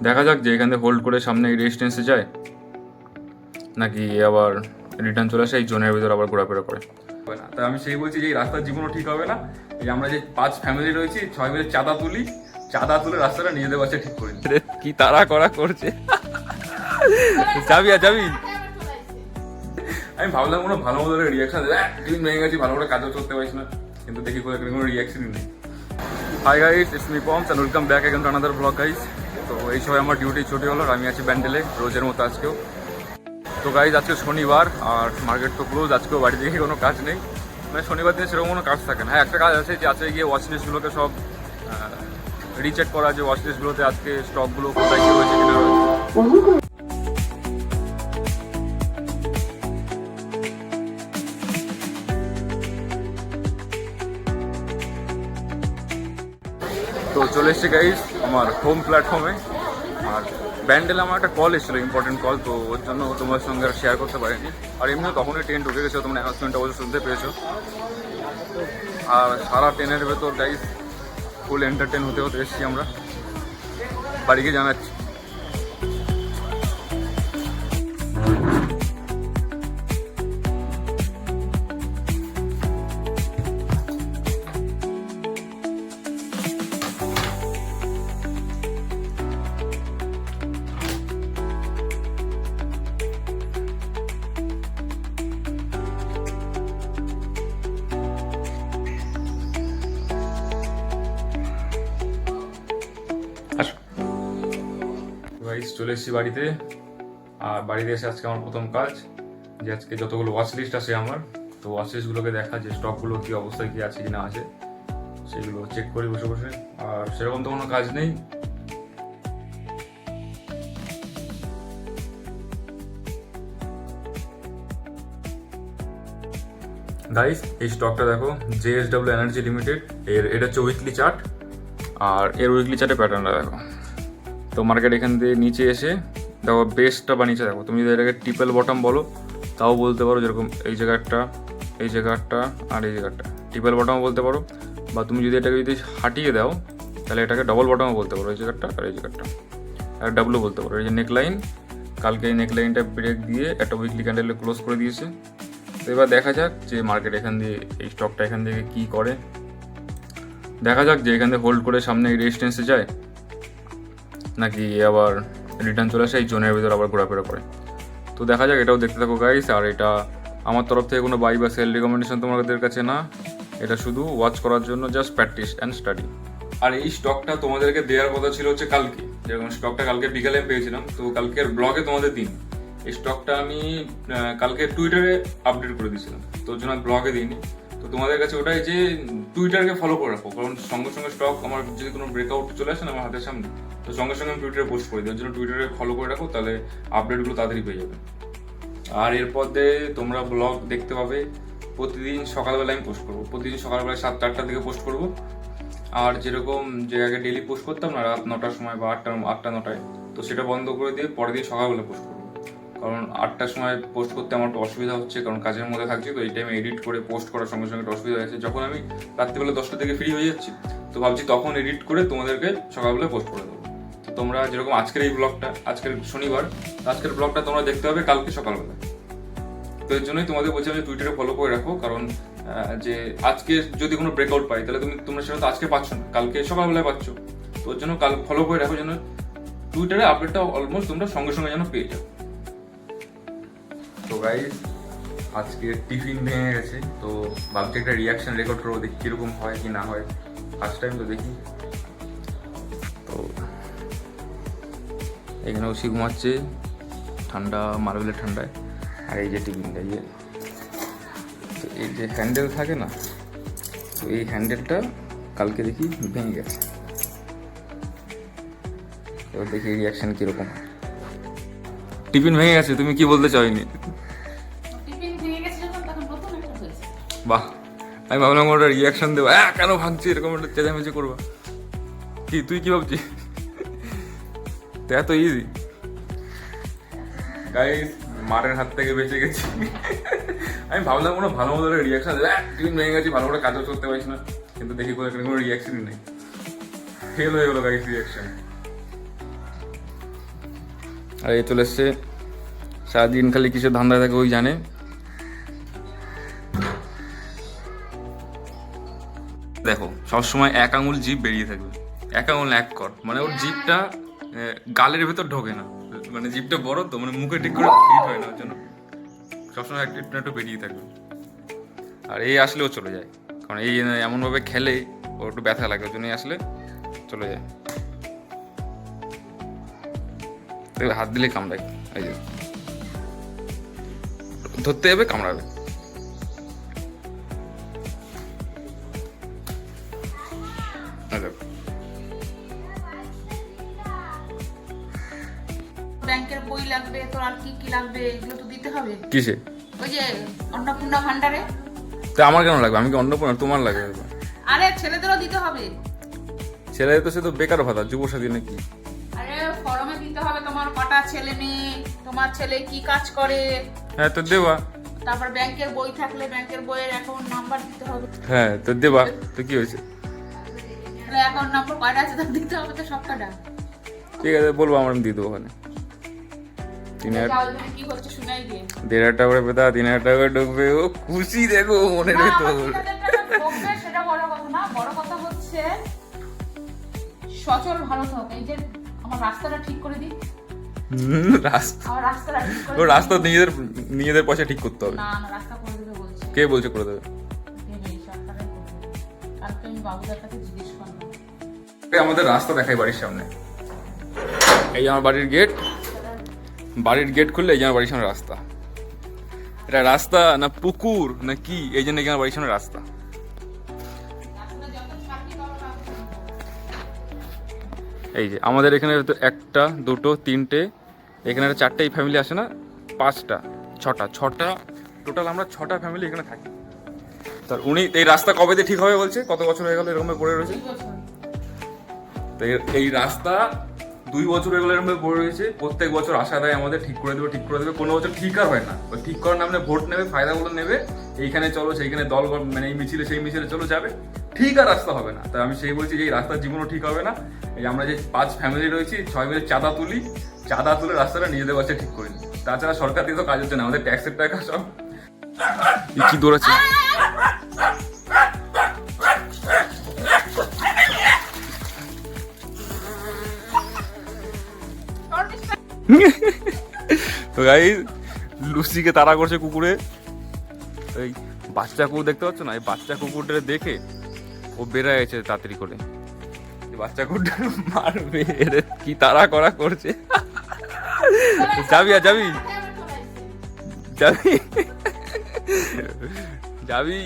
দেখা যাক যে এখানে হোল্ড করে সামনে রেজিস্ট্যান্সে যায় নাকি আবার রিটার্ন চলে আসে এই জোনের ভিতর আবার ঘোরাফেরা করে। তাই আমি সেই বলছি যে এই রাস্তার জীবনও ঠিক হবে না। এই আমরা যে 5 ফ্যামিলি রয়েছি, 6 মিলে চাঁদা তুলে রাস্তাটা নিজেদের বাসে ঠিক করি। কি তারা করা করছে। যাবি আমি ভাবলাম কোনো ভালো মতো রিয়াকশন টিফিন ভেঙে গেছি, ভালো করে কাজও করতে পারিস না, কিন্তু দেখি কোনো রিয়াকশনই নেই। Hi guys, it's me Poms and welcome back again to another blog guys. তো এই সময় আমার ডিউটি ছুটি হলো, আমি আছি ব্যান্ডেলে রোজের মতো আজকেও। তো গাইজ আজকে শনিবার আর মার্কেট তো ক্লোজ, আজকেও বাড়ি থেকে কোনো কাজ নেই, মানে শনিবার দিনে সেরকম কোনো কাজ থাকে না। হ্যাঁ, একটা কাজ আছে যে আজকে গিয়ে ওয়াচ লিস্টগুলোকে সব রিচেক করা, যে ওয়াচ লিস্টগুলোতে আজকে স্টকগুলো কোথায় কী হয়েছে কিনা রয়েছে। তো চলে এসছি গাইজ আমার হোম প্ল্যাটফর্মে। আর ব্যান্ডেলে আমার একটা কল এসেছিলো, ইম্পর্টেন্ট কল, তো ওর জন্য তোমার সঙ্গে আর শেয়ার করতে পারিনি। আর এমনিও তখনই ট্রেন ঢুকে গেছো, তোমরা অ্যানাউন্সমেন্টটা অবশ্যই শুনতে পেয়েছো। আর সারা ট্রেনের ভেতর গাইজ ফুল এন্টারটেন হতে এসেছি আমরা। বাড়িকে জানাচ্ছি। গাইস চলে এসেছি বাড়িতে। আর বাড়িতে এসে আজকে আমার প্রথম কাজ যে আজকে যতগুলো ওয়াচ লিস্ট আছে আমার, তো ওয়াচ লিস্টগুলোকে দেখা, যে স্টকগুলো কী অবস্থায় কী আছে কি না আছে সেগুলো চেক করি বসে বসে। আর সেরকম তো কোনো কাজ নেই। গাইস এই স্টকটা দেখো, JSW এনার্জি লিমিটেড, এটা হচ্ছে উইকলি চার্ট। আর এর উইকলি চার্টে প্যাটার্নটা দেখো। তো মার্কেট এখান থেকে নিচে এসে দেখো বেসটা বানিয়েছে। দেখো তুমি যদি এটাকে ট্রিপল বটম বলো তাও বলতে পারো, যেরকম এই জায়গাটা আর এই জায়গাটা ট্রিপল বটমও বলতে পারো, বা তুমি যদি এটাকে যদি হাঁটিয়ে দাও তাহলে এটাকে ডবল বটমও বলতে পারো, এই জায়গাটা আর এই জায়গাটা, আর ডাবলও বলতে পারো। এই যে নেকলাইন, কালকে এই নেকলাইনটা ব্রেক দিয়ে একটা উইকলি ক্যান্ডেলে ক্লোজ করে দিয়েছে। তো এবার দেখা যাক যে মার্কেট এখান দিয়ে এই স্টকটা এখান থেকে কী করে। দেখা যাক যে এখান থেকে হোল্ড করে সামনে রেজিস্ট্যান্সে যায় নাকি আবার রিটার্ন চলে আসে এই জোনের ভিতর আবার ঘোরাফেরা করে। তো দেখা যাক, এটাও দেখতে থাকো গাইস। আর এটা আমার তরফ থেকে কোনো বাই বা সেল রিকমেন্ডেশন তোমাদের কাছে না, এটা শুধু ওয়াচ করার জন্য, জাস্ট প্র্যাকটিস অ্যান্ড স্টাডি। আর এই স্টকটা তোমাদেরকে দেওয়ার কথা ছিল হচ্ছে কালকে, যেরকম স্টকটা কালকে বিকালে পেয়েছিলাম, তো কালকের ব্লগে তোমাদের দিন। এই স্টকটা আমি কালকে টুইটারে আপডেট করে দিয়েছিলাম, তো ওর জন্য ব্লগে দিইনি। তো তোমাদের কাছে ওটাই যে টুইটারকে ফলো করে রাখো, কারণ সঙ্গে সঙ্গে স্টক আমার যদি কোনো ব্রেকআউট চলে আসে না আমার হাতের সামনে, তো সঙ্গে সঙ্গে আমি টুইটারে পোস্ট করে দিই। ওর জন্য টুইটারে ফলো করে রাখো, তাহলে আপডেটগুলো তাড়াতাড়ি পেয়ে যাবে। আর এরপর দিয়ে তোমরা ব্লগ দেখতে পাবে প্রতিদিন সকালবেলা আমি পোস্ট করবো, প্রতিদিন সকালবেলা 7-8টার দিকে পোস্ট করবো। আর যেরকম যে আগে ডেলি পোস্ট করতাম না রাত 9টার সময় বা 8টা-9টায়, তো সেটা বন্ধ করে দিয়ে পরের দিন সকালবেলা পোস্ট করবো। কারণ 8টার সময় পোস্ট করতে আমার একটু অসুবিধা হচ্ছে, কারণ কাজের মধ্যে থাকছি, তো এই টাইমে এডিট করে পোস্ট করার সঙ্গে সঙ্গে একটু অসুবিধা হয়েছে। যখন আমি রাত্রিবেলা 10টা থেকে ফ্রি হয়ে যাচ্ছি, তো ভাবছি তখন এডিট করে তোমাদেরকে সকালবেলা পোস্ট করে দেবো। তো তোমরা যেরকম আজকের এই ব্লগটা, আজকের শনিবার, আজকের ব্লগটা তোমরা দেখতে হবে কালকে সকালবেলা। তো এর জন্যই তোমাদের বলছি আমি টুইটারে ফলো করে রাখো, কারণ যে আজকে যদি কোনো ব্রেকআউট পাই তাহলে তোমরা সেটা তো আজকে পাচ্ছ না, কালকে সকালবেলায় পাচ্ছ। তো ওর জন্য কাল ফলো করে রাখো, যেন টুইটারে আপডেটটা অলমোস্ট তোমরা সঙ্গে সঙ্গে যেন পেয়ে যাও। তো গাইস আজকে টিফিন ভেঙে গেছে, তো ভাবছি একটা রিয়াকশন রেকর্ড করবো, দেখি কীরকম হয় কি না হয়। ফার্স্ট টাইম তো দেখি। তো এখানে ওষি ঘুমাচ্ছে ঠান্ডা, মার্বেলের ঠান্ডায়। আর এই যে টিফিনটা, তো এই যে হ্যান্ডেল থাকে না, তো এই হ্যান্ডেলটা কালকে দেখি ভেঙে গেছে। এবার দেখি রিয়াকশন কীরকম হয়। টিফিন ভেঙে গেছে, তুমি কি বলতে চাইনি? বাহ, আমি ভাবলাম ওটা রিয়াকশন দেবো, কেন ভাঙছি এরকম একটা চেঁচামেচি করবো। কি তুই কি ভাবছিস? তো এত ইজি গাইস, মারের হাত থেকে বেঁচে গেছি। আমি ভাবলাম কোনো ভালো মতো রিয়াকশন দেবে, টিফিন ভেঙে গেছি, ভালো করে কাজও করতে পারিস না, কিন্তু দেখি কোনো রিয়াকশনই নেই। ফেল হয়ে গেলো গাইস রিয়াকশন। আর এই চলে এসছে, সারাদিন খালি কিসের ধান্দায় থাকে ওই জানে। দেখো সবসময় এক আঙুল জিভ বেরিয়ে থাকবে, এক আঙুল এক কর, মানে ওর জিভটা গালের ভেতর ঢোকে না, মানে জিভটা বড় তো, মানে মুখে ঠিক করে ফিট হয় না, ওর জন্য সবসময় একটু একটু বেরিয়ে থাকবে। আর এই আসলেও চলে যায়, কারণ এই এমনভাবে খেলে ওর একটু ব্যথা লাগে, ওর জন্যই আসলে চলে যায়। দেখবে হাত দিলে কামড়ায়, এই যে ধরতে যাবে কামড়াবে। ব্যাংকের বই লাগবে, তোর আর কি কি লাগবে এগুলো তো দিতে হবে। কিসে? ওই যে অন্নপূর্ণা ভান্ডারে। তা আমার কেন লাগবে? আমি কি অন্নপূর্ণা? তোমার লাগে। আরে ছেলেদেরও দিতে হবে। ছেলেদের তো সে তো বেকার ভাতা, যুবসাথী নাকি? আরে ফর্মে দিতে হবে তোমার কটা ছেলে মেয়ে, তোমার ছেলে কি কাজ করে। হ্যাঁ তো দেবা। তারপর ব্যাংকের বই থাকলে ব্যাংকের বইয়ের অ্যাকাউন্ট নাম্বার দিতে হবে। হ্যাঁ তো দেবা, তো কি হয়েছে? তাহলে অ্যাকাউন্ট নাম্বার কয়টা আছে তা দিতে হবে তো সবকটা। ঠিক আছে বলবো, আমার আমি দিয়ে দেবো ওখানে। 3000 কি হচ্ছে শুনাই দিয়ে। 1500 টাকা করে পেতা, 3000 টাকা করে ঢুকবে, ও খুশি দেখো মনের ভেতর। সেটা বড় কথা না, বড় কথা হচ্ছে সচল ভালো থাক। এই যে আমার রাস্তাটা ঠিক করে দিই। আমার রাস্তাটা ঠিক করে ও রাস্তা নিজেদের পয়সা ঠিক করতে হবে। না না, রাস্তা করে দেবে বলছি। কে বলছে করে দেবে? সরকারের করে দেবে। কালকে আমি বাবুদার কাছে জিজ্ঞেস করলাম। আমাদের রাস্তা দেখাই বাড়ির সামনে, এই আমার বাড়ির গেট, বাড়ির গেট খুললে এই যে আমার বাড়ির সামনে রাস্তা। এটা রাস্তা না পুকুর না কি, এই জন্য আমার বাড়ির সামনে রাস্তা। এই যে আমাদের এখানে তো 1টা 2টো 3টে, এখানে 4টেই ফ্যামিলি আসে না, 5টা 6টা টোটাল, আমরা 6টা ফ্যামিলি এখানে থাকি। তার উনি এই রাস্তা কবে দিয়ে ঠিক হবে বলছে, কত বছর হয়ে গেল এরকম পড়ে রয়েছে। তো এই রাস্তা 2 বছর হয়ে গেল এরকম পড়ে রয়েছে, প্রত্যেক বছর আশা দেয় আমাদের ঠিক করে দেবে ঠিক করে দেবে, কোনো বছর ঠিক আর হয় না। ওই ঠিক করার নামে ভোট নেবে, ফায়দাগুলো নেবে, এইখানে চলো সেইখানে দল, মানে এই মিছিলে সেই মিছিলে চলো যাবে, ঠিক আর রাস্তা হবে না। তাই আমি সেই বলছি যে এই রাস্তার জীবনও ঠিক হবে না। এই আমরা যে 5 ফ্যামিলি রয়েছি, 6 মিলে চাঁদা তুলে রাস্তাটা নিজেদের বাসে ঠিক করিনি। তাছাড়া সরকার দিয়ে তো কাজ হচ্ছে না, আমাদের ট্যাক্সের টাকা সব কি দৌড়াচ্ছে। তো গাইস লুসিকে তাড়া করছে কুকুরে, এই বাচ্চা কুকুর দেখতে পাচ্ছ না, এই বাচ্চা কুকুরটা দেখে ও বেড়ে গেছে তাড়াতাড়ি করে, বাচ্চা কুকুরটা মারবে, কি তাড়া করা করছে। যাবি আর যাবি যাবি যাবি,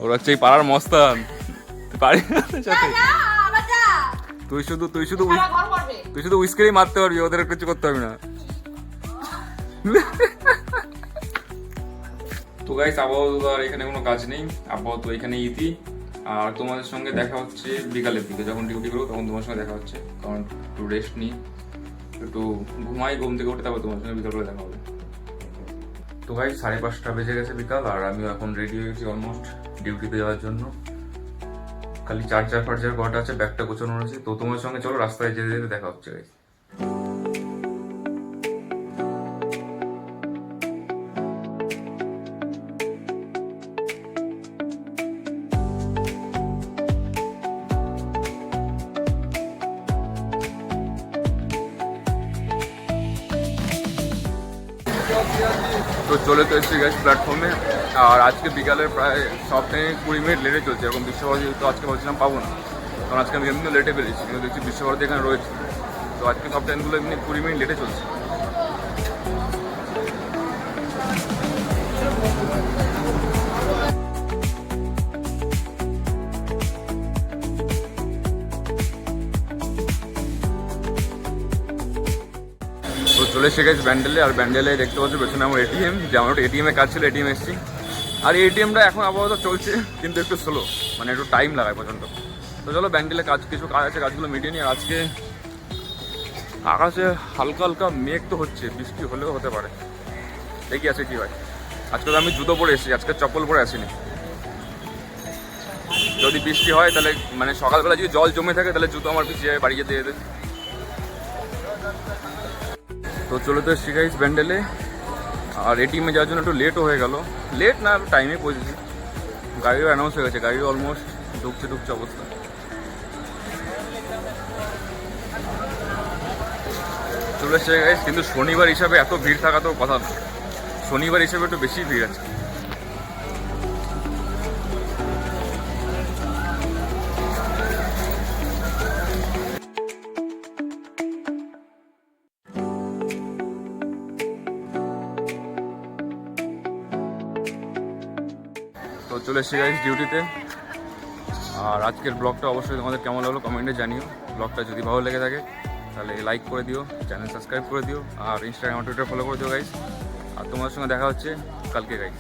ওরা হচ্ছে এই পাড়ার মস্তান, পারি তুই শুধু উইস্কেরই মারতে পারবি, ওদের কিছু করতে পারবি না। তো গাইস আপাতত আর এখানে কোনো কাজ নেই, আপাতত এখানে ইতি। আর তোমাদের সঙ্গে দেখা হচ্ছে বিকালের দিকে, যখন ডিউটি করবো তখন তোমার সঙ্গে দেখা হচ্ছে, কারণ একটু রেস্ট নিই, একটু ঘুমাই, ঘুম থেকে উঠে তারপর তোমার সঙ্গে বিকালবেলা দেখা হবে। তো গাইস 5:30 বেজে গেছে বিকাল, আর আমিও এখন রেডি হয়ে গেছি অলমোস্ট ডিউটিতে যাওয়ার জন্য। খালি চার্জার ফার্জার কটা আছে, ব্যাগটা গোছানো রয়েছে। তো তোমার সঙ্গে চলো রাস্তায় যেতে যেতে দেখা হচ্ছে গাইস। তো চলে তো এসেছি গাইস প্ল্যাটফর্মে, আর আজকে বিকালে প্রায় সব ট্রেনে 20 মিনিট লেটে চলছে। এরকম বিশ্বভারতী তো আজকে ভাবছিলাম পাবো না, কারণ আজকে আমি এমনি লেটে পেরেছি, কিন্তু দেখছি বিশ্বভারতী এখানে রয়েছে। তো আজকে সব ট্রেনগুলো এমনি 20 মিনিট লেটে চলছে। তো চলে এসে গেছে ব্যান্ডেলে, আর ব্যান্ডেলে দেখতে পাচ্ছি পেছনে আমার এটিএম, যে আমার একটা এটিএমে কাজ ছিল, এটিএম এসেছি। আর এই এটিএমটা এখন আপাতত চলছে, কিন্তু একটু স্লো, মানে একটু টাইম লাগায় পর্যন্ত। তো চলো ব্যান্ডেলে কিছু কাজ আছে, কাজগুলো মিটিয়ে নিই। আর আজকে আকাশে হালকা হালকা মেঘ তো হচ্ছে, বৃষ্টি হলেও হতে পারে, দেখি আছে কি হয়। আজকে তো আমি জুতো পরে এসেছি, আজকে চপ্পল পরে আসিনি। যদি বৃষ্টি হয় তাহলে, মানে সকালবেলা যদি জল জমে থাকে তাহলে জুতো আমার ভিজে যাবে বাড়ি যেতে যেতে। তো চলে তো এসছি গাইস ব্যান্ডেলে, আর এটিএমে যাওয়ার জন্য একটু লেটও হয়ে গেল। লেট না, টাইমে পৌঁছেছি। গাড়িও অ্যানাউন্স হয়ে গেছে, গাড়িও অলমোস্ট ঢুকছে অবস্থা। চলে এসছে গাইস, কিন্তু শনিবার হিসাবে এত ভিড় থাকা তো কথা না, শনিবার হিসাবে একটু বেশি ভিড় আছে। তো চলে এসছি গাইস ডিউটিতে। আর আজকের ব্লগটা অবশ্যই তোমাদের কেমন লাগলো কমেন্টে জানিও। ব্লগটা যদি ভালো লেগে থাকে তাহলে লাইক করে দিও, চ্যানেল সাবস্ক্রাইব করে দিও, আর ইনস্টাগ্রাম টুইটার ফলো করে দিও গাইস। আর তোমাদের সঙ্গে দেখা হচ্ছে কালকে গাইস।